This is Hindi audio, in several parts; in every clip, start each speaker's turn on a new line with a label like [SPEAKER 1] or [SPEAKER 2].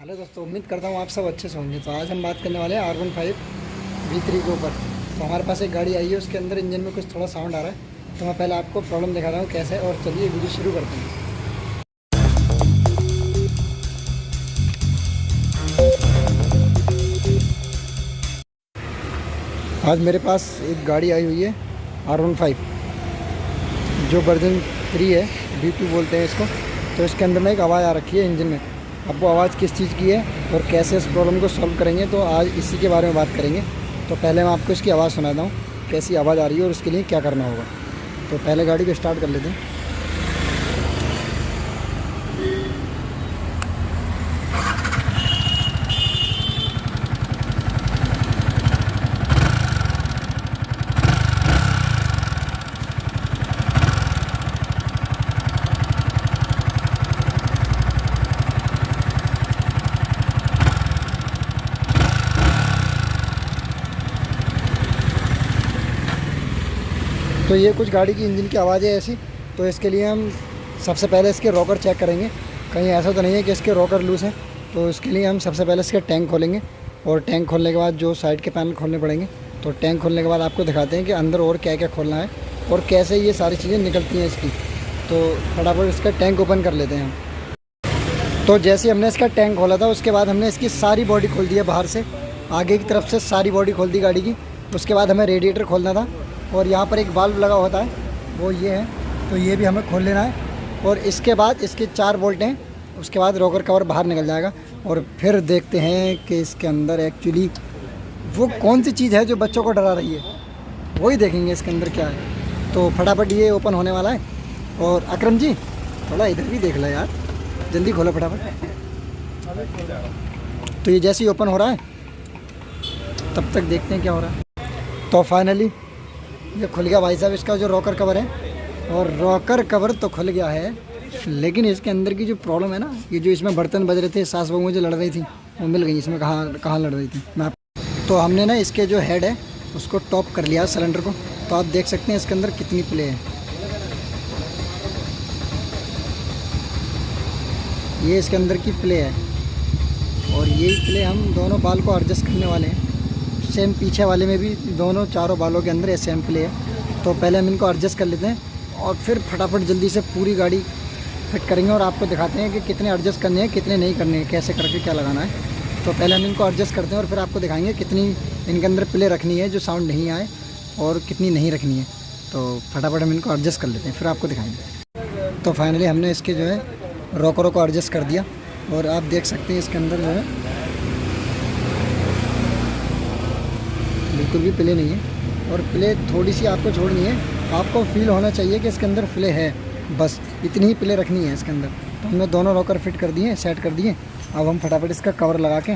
[SPEAKER 1] हेलो दोस्तों, उम्मीद करता हूँ आप सब अच्छे से होंगे। तो आज हम बात करने वाले हैं R15 V3 के ऊपर। तो हमारे पास एक गाड़ी आई है, उसके अंदर इंजन में कुछ थोड़ा साउंड आ रहा है। तो मैं पहले आपको प्रॉब्लम दिखा रहा हूँ कैसे, और चलिए वीडियो शुरू करते हैं। आज मेरे पास एक गाड़ी आई हुई है R15, जो वर्जन 3 है, V2 बोलते हैं इसको। तो इसके अंदर में एक आवाज़ आ रखी है इंजन में। अब वो आवाज़ किस चीज़ की है और कैसे इस प्रॉब्लम को सॉल्व करेंगे, तो आज इसी के बारे में बात करेंगे। तो पहले मैं आपको इसकी आवाज़ सुनाता हूँ, कैसी आवाज़ आ रही है और उसके लिए क्या करना होगा। तो पहले गाड़ी को स्टार्ट कर लेते हैं। तो ये कुछ गाड़ी की इंजन की आवाज़ है ऐसी। तो इसके लिए हम सबसे पहले इसके रॉकर चेक करेंगे, कहीं ऐसा तो नहीं है कि इसके रॉकर लूज़ हैं। तो इसके लिए हम सबसे पहले इसके टैंक खोलेंगे, और टैंक खोलने के बाद जो साइड के पैनल खोलने पड़ेंगे। तो टैंक खोलने के बाद आपको दिखाते हैं कि अंदर और क्या क्या खोलना है और कैसे ये सारी चीज़ें निकलती हैं इसकी। तो फटाफट इसका टैंक ओपन कर लेते हैं हम। तो जैसे हमने इसका टैंक खोला था, उसके बाद हमने इसकी सारी बॉडी खोल दी है बाहर से, आगे की तरफ से सारी बॉडी खोल दी गाड़ी की। उसके बाद हमें रेडिएटर खोलना था, और यहाँ पर एक वाल्व लगा होता है, वो ये है। तो ये भी हमें खोल लेना है, और इसके बाद इसके 4 बोल्ट हैं। उसके बाद रॉकर कवर बाहर निकल जाएगा, और फिर देखते हैं कि इसके अंदर एक्चुअली वो कौन सी चीज़ है जो बच्चों को डरा रही है, वही देखेंगे इसके अंदर क्या है। तो फटाफट ये ओपन होने वाला है। और अकरम जी, थोड़ा इधर भी देख लो यार, जल्दी खोलो फटाफट। तो ये जैसे ही ओपन हो रहा है, तब तक देखते हैं क्या हो रहा है। तो फाइनली ये खुल गया भाई साहब, इसका जो रॉकर कवर है। और रॉकर कवर तो खुल गया है, लेकिन इसके अंदर की जो प्रॉब्लम है ना, ये जो इसमें बर्तन बज रहे थे, सास बहू जो लड़ रही थी, वो मिल गई। इसमें कहाँ लड़ रही थी मैं तो हमने ना इसके जो हेड है उसको टॉप कर लिया सिलेंडर को। तो आप देख सकते हैं इसके अंदर कितनी प्ले है। ये इसके अंदर की प्ले है, और यही प्ले हम दोनों बाल को एडजस्ट करने वाले हैं। सेम पीछे वाले में भी दोनों चारों बालों के अंदर सेम प्ले है। तो पहले हम इनको एडजस्ट कर लेते हैं, और फिर फटाफट जल्दी से पूरी गाड़ी फिट करेंगे, और आपको दिखाते हैं कि कितने एडजस्ट करने हैं, कितने नहीं करने हैं, कैसे करके क्या लगाना है। तो पहले हम इनको एडजस्ट करते हैं, और फिर आपको दिखाएंगे कितनी इनके अंदर प्ले रखनी है जो साउंड नहीं आए, और कितनी नहीं रखनी है। तो फटाफट हम इनको एडजस्ट कर लेते हैं, फिर आपको दिखाएँगे। तो फाइनली हमने इसके जो है रॉकरों को एडजस्ट कर दिया, और आप देख सकते हैं इसके अंदर जो है बिल्कुल भी प्ले नहीं है। और प्ले थोड़ी सी आपको छोड़नी है, आपको फील होना चाहिए कि इसके अंदर प्ले है, बस इतनी ही प्ले रखनी है इसके अंदर। तो हमने दोनों रॉकर फिट कर दिए, सेट कर दिए। अब हम फटाफट इसका कवर लगा के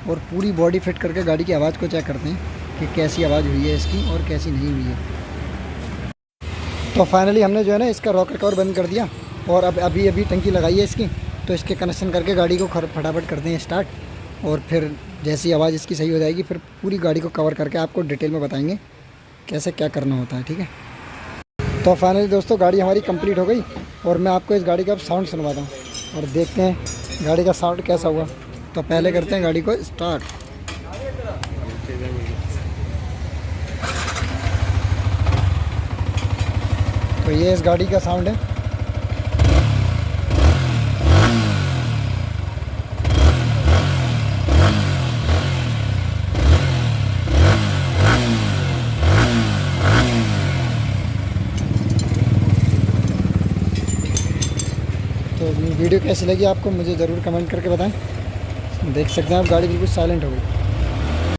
[SPEAKER 1] और पूरी बॉडी फिट करके गाड़ी की आवाज़ को चेक करते हैं कि कैसी आवाज़ हुई है इसकी और कैसी नहीं हुई है। तो फाइनली हमने जो है ना इसका रॉकर कवर बंद कर दिया, और अब अभी टंकी लगाई है इसकी। तो इसके कनेक्शन करके गाड़ी को फटाफट करते हैं स्टार्ट, और फिर जैसी आवाज़ इसकी सही हो जाएगी, फिर पूरी गाड़ी को कवर करके आपको डिटेल में बताएंगे कैसे क्या करना होता है, ठीक है। तो फाइनली दोस्तों, गाड़ी हमारी कंप्लीट हो गई, और मैं आपको इस गाड़ी का अब साउंड सुनवाता हूँ, और देखते हैं गाड़ी का साउंड कैसा हुआ। तो पहले करते हैं गाड़ी को स्टार्ट। तो ये इस गाड़ी का साउंड है। तो वीडियो कैसी लगी आपको मुझे ज़रूर कमेंट करके बताएं। देख सकते हैं आप, गाड़ी बिल्कुल साइलेंट हो गई।